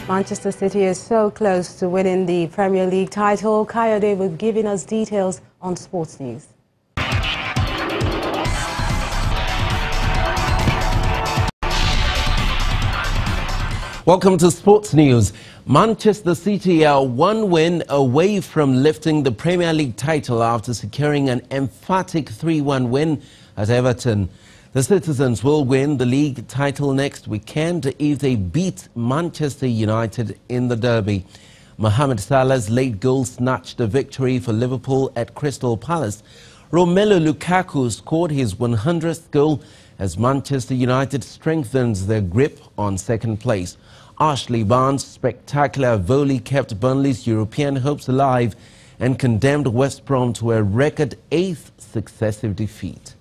Manchester City is so close to winning the Premier League title. Kayode will be giving us details on sports news. Welcome to Sports News. Manchester City are one win away from lifting the Premier League title after securing an emphatic 3-1 win at Everton. The Citizens will win the league title next weekend if they beat Manchester United in the derby. Mohamed Salah's late goal snatched the victory for Liverpool at Crystal Palace. Romelu Lukaku scored his 100th goal as Manchester United strengthens their grip on second place. Ashley Barnes' spectacular volley kept Burnley's European hopes alive and condemned West Brom to a record 8th successive defeat.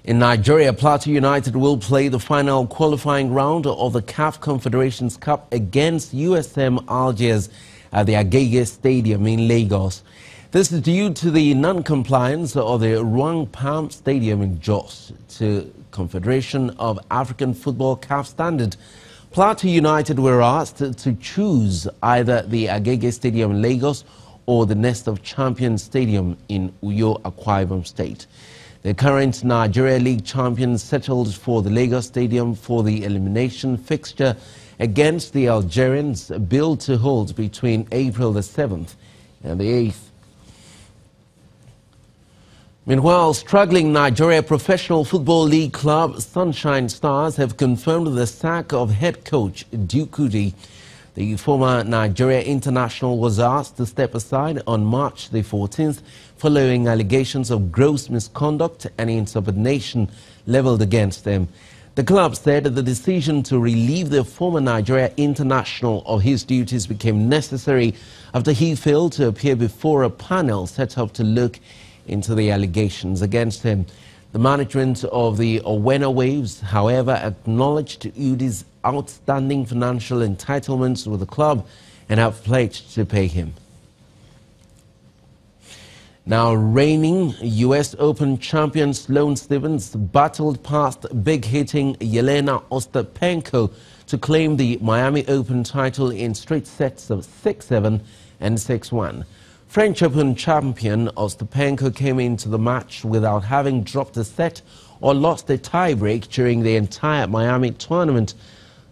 In Nigeria, Plateau United will play the final qualifying round of the CAF Confederations Cup against USM Algiers at the Agege Stadium in Lagos. This is due to the non-compliance of the Ruang Palm Stadium in Jos to Confederation of African Football CAF standard. Plateau United were asked to choose either the Agege Stadium in Lagos or the Nest of Champions Stadium in Uyo, Akwa Ibom State. The current Nigeria League champions settled for the Lagos Stadium for the elimination fixture against the Algerians, billed to hold between April the 7th and the 8th. Meanwhile, struggling Nigeria Professional Football League club Sunshine Stars have confirmed the sack of head coach Duke Kudi. The former Nigeria international was asked to step aside on March the 14th following allegations of gross misconduct and insubordination leveled against them. The club said that the decision to relieve the former Nigeria international of his duties became necessary after he failed to appear before a panel set up to look into the allegations against him. The management of the Owena Waves, however, acknowledged Udi's outstanding financial entitlements with the club and have pledged to pay him. Now, reigning US Open champion Sloane Stephens battled past big-hitting Yelena Ostapenko to claim the Miami Open title in straight sets of 6-7 and 6-1. French Open champion Ostapenko came into the match without having dropped a set or lost a tie-break during the entire Miami tournament,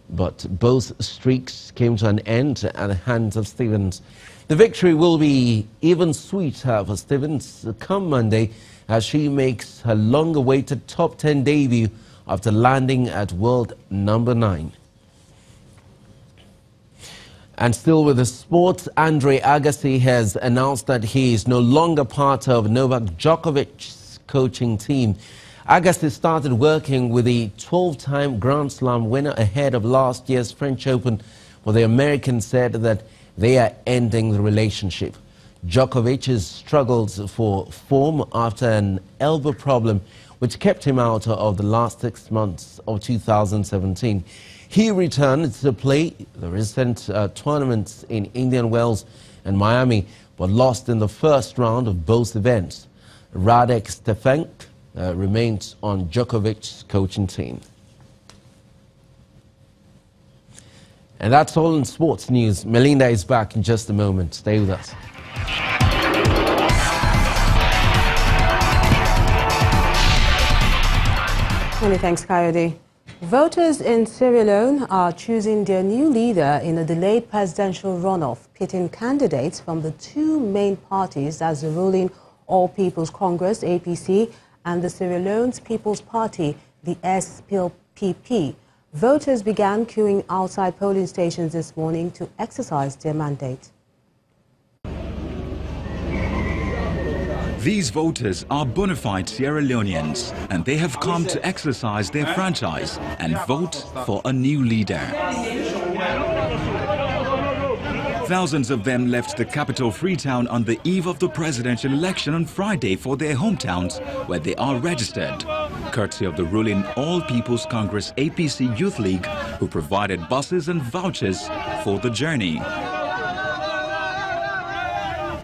but both streaks came to an end at the hands of Stephens. The victory will be even sweeter for Stephens come Monday as she makes her long-awaited top 10 debut after landing at world number 9. And still with the sports, Andre Agassi has announced that he is no longer part of Novak Djokovic's coaching team. Agassi started working with the 12-time Grand Slam winner ahead of last year's French Open, but the American said that they are ending the relationship. Djokovic has struggled for form after an elbow problem which kept him out of the last 6 months of 2017. He returned to play the recent tournaments in Indian Wells and Miami, but lost in the first round of both events. Radek Stefank remains on Djokovic's coaching team. And that's all in sports news. Melinda is back in just a moment. Stay with us. Many thanks, Kayode. Voters in Sierra Leone are choosing their new leader in a delayed presidential runoff, pitting candidates from the two main parties as the ruling All People's Congress, APC, and the Sierra Leone's People's Party, the SPLPP. Voters began queuing outside polling stations this morning to exercise their mandate. These voters are bona fide Sierra Leoneans, and they have come to exercise their franchise and vote for a new leader. Thousands of them left the capital Freetown on the eve of the presidential election on Friday for their hometowns, where they are registered, courtesy of the ruling All People's Congress APC Youth League, who provided buses and vouchers for the journey.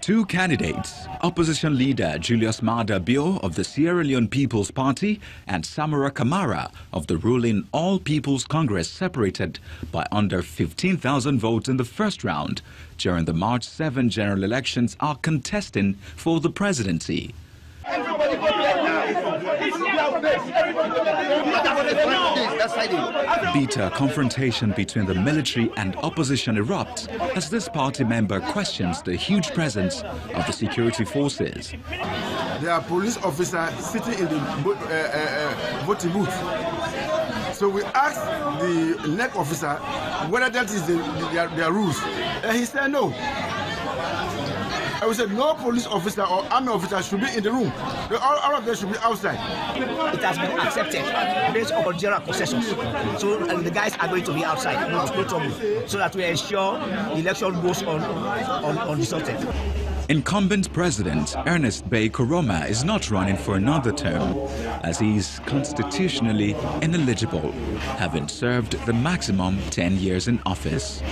Two candidates, opposition leader Julius Maada Bio of the Sierra Leone People's Party and Samora Kamara of the ruling All People's Congress, separated by under 15,000 votes in the first round during the March 7 general elections, are contesting for the presidency. Bitter confrontation between the military and opposition erupts as this party member questions the huge presence of the security forces. There are police officers sitting in the voting booth. So we asked the NEC officer whether that is their rules. And he said no. I said no police officer or army officer should be in the room. All of them should be outside. It has been accepted based on general consensus. So the guys are going to be outside, no trouble, so that we ensure the election goes on resulted. Incumbent President Ernest Bai Koroma is not running for another term, as he is constitutionally ineligible, having served the maximum 10 years in office.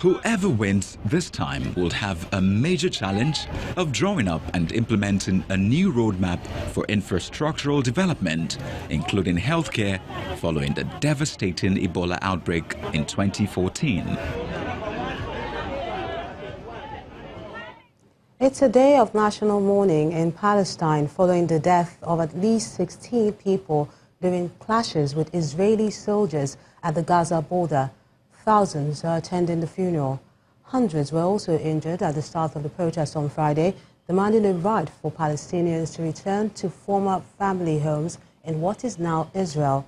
Whoever wins this time will have a major challenge of drawing up and implementing a new roadmap for infrastructural development, including healthcare, following the devastating Ebola outbreak in 2014. It's a day of national mourning in Palestine following the death of at least 16 people during clashes with Israeli soldiers at the Gaza border. Thousands are attending the funeral. Hundreds were also injured at the start of the protest on Friday, demanding a right for Palestinians to return to former family homes in what is now Israel.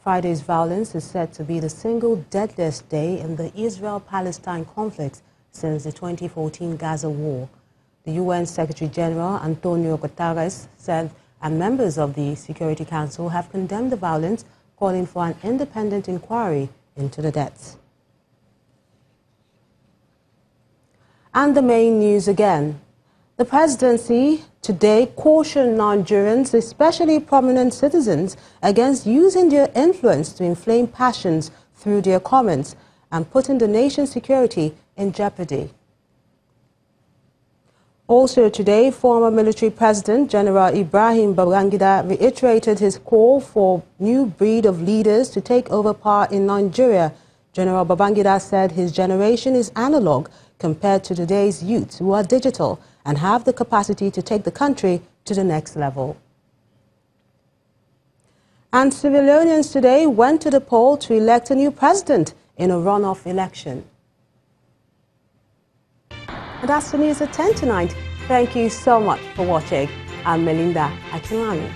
Friday's violence is said to be the single deadliest day in the Israel-Palestine conflict since the 2014 Gaza war. The UN Secretary-General Antonio Guterres said, and members of the Security Council have condemned the violence, calling for an independent inquiry into the deaths. And the main news again. The presidency today cautioned Nigerians, especially prominent citizens, against using their influence to inflame passions through their comments and putting the nation's security in jeopardy. Also today, former military president General Ibrahim Babangida reiterated his call for a new breed of leaders to take over power in Nigeria. General Babangida said his generation is analog compared to today's youths who are digital and have the capacity to take the country to the next level. And Sierra Leoneans today went to the poll to elect a new president in a runoff election. And that's the news at 10 tonight. Thank you so much for watching. I'm Melinda Akinlani.